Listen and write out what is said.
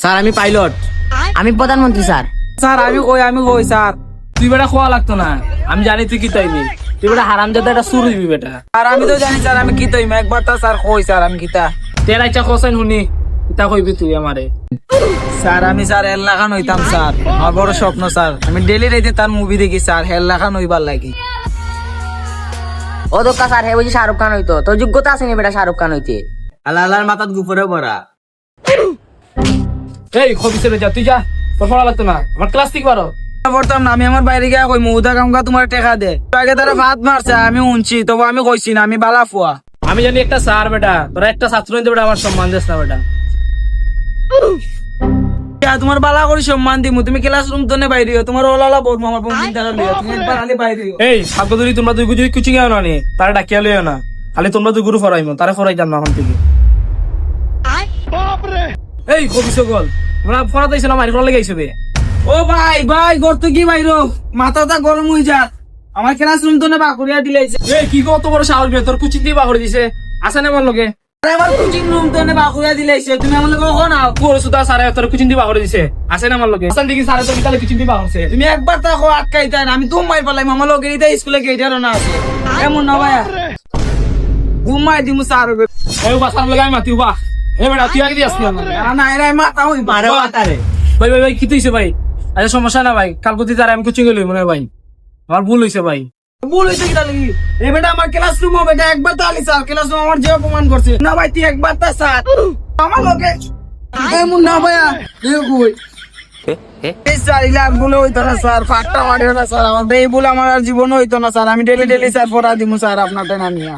Sir আমি pilot. আমি প্রধানমন্ত্রী স্যার। স্যার আমি কই স্যার। তুই বেটা খোয়া লাগতো না, আমি জানি তুই কি তাইবি। তুই বেটা হারামজাদা একটা সুর দিবি বেটা। আর আমি তো জানি স্যার আমি কি তৈম একবার তা স্যার কই স্যার আমি কিতা তেরা ইচ্ছা কোসাইন শুনি ইতা কইবি তুই আমারে। স্যার আমি স্যার হেল্লাখান হইতাম স্যার, আমার বড় স্বপ্ন স্যার। আমি ডেলি রাইতে তার মুভি দেখি স্যার, হেল্লাখান হইবার লাগি। ও দোকা স্যার হে বুঝি শাহরুখ খান হইতো, তোর যোগ্যতা আছে নি বেটা শাহরুখ খান হইতে? আল্লাহ আল্লাহর মাথাত গুপরে পড়া। এই খবিসে যা, তুই যা, তোর পড়া লাগতো না। আমার ক্লাস ঠিক পারো। পড়তাম না, আমি আমার বাইরে গিয়ে কই মৌদা কামকা তোমার টেকা দে। আগে তারা ভাত মারছে আমি উনছি, তবু আমি কইছি না আমি বালা ফুয়া। আমি জানি একটা স্যার বেটা, তোরা একটা ছাত্র নিতে বেটা আমার সম্মান দিস না বেটা। তোমার বালা করে সম্মান দিমু, তুমি ক্লাসরুম তো নে বাইরে তোমার ওলালা বলবো আমার বোন চিন্তা করলে তুমি একবার আলি বাইরে। এই ভাগ্য ধরি তোমরা দুই যদি কোচিং এও না নি তারা ডাকিয়া লইও না, খালি তোমরা দুই গুরু ফরাইমো, তারা ফরাই যাম না এখন থেকে। এই খবিসে গল তোমরা ফরা দিছ না, মারি ফরা লেগে আইছবে। ও ভাই ভাই করতো কি বাইরো, মাথাটা গরম হয়ে যা। আমার ক্লাসরুম তো নে বাকুরিয়া দিলাইছে। এই কি কত বড় সাহস বে, তোর কোচিং দিয়ে বাহরে দিছে আছে না আমার লগে। আরে আমার কোচিং রুম তো নে বাকুরিয়া দিলাইছে, তুমি আমার লগে কখন আও? পুরো সুদা স্যার তোর কোচিং দিয়ে বাহরে দিছে আছে না আমার লগে। আসান দেখি স্যার তোর বিকালে কোচিং দিয়ে বাহরছে। তুমি একবার তা কো আটকাইতা না, আমি তুমি মাই পালাই মামা লগে ইতা স্কুলে গেইটারও না আছে। এমন না ভাই ঘুমাই দিমু স্যার। এই বাসার লগে আমি মাতি উবা। এই বেটা তুই আগে দিয়াস না। না এরাই মাথা হই মারে মাথারে। ভাই ভাই ভাই কি হইছে ভাই? আচ্ছা সমস্যা না ভাই, কাল প্রতি তার আমি কোচিং এ লই মনে হয় ভাই, আমার ভুল হইছে ভাই। ভুল হইছে কি লাগি? এ বেটা আমার ক্লাসরুম হবে, এটা একবার তা আলি স্যার ক্লাসরুম আমার যে অপমান করছে। না ভাই তুই একবার তা স্যার আমার লগে এমন না ভাইয়া এ কই এই স্যার ইলা ভুল হইতো না স্যার, ফাটটা মারিও না স্যার, আমার এই ভুল আমার আর জীবন হইতো না স্যার। আমি ডেলি ডেলি স্যার পড়া দিমু স্যার আপনার টেনা নিয়া।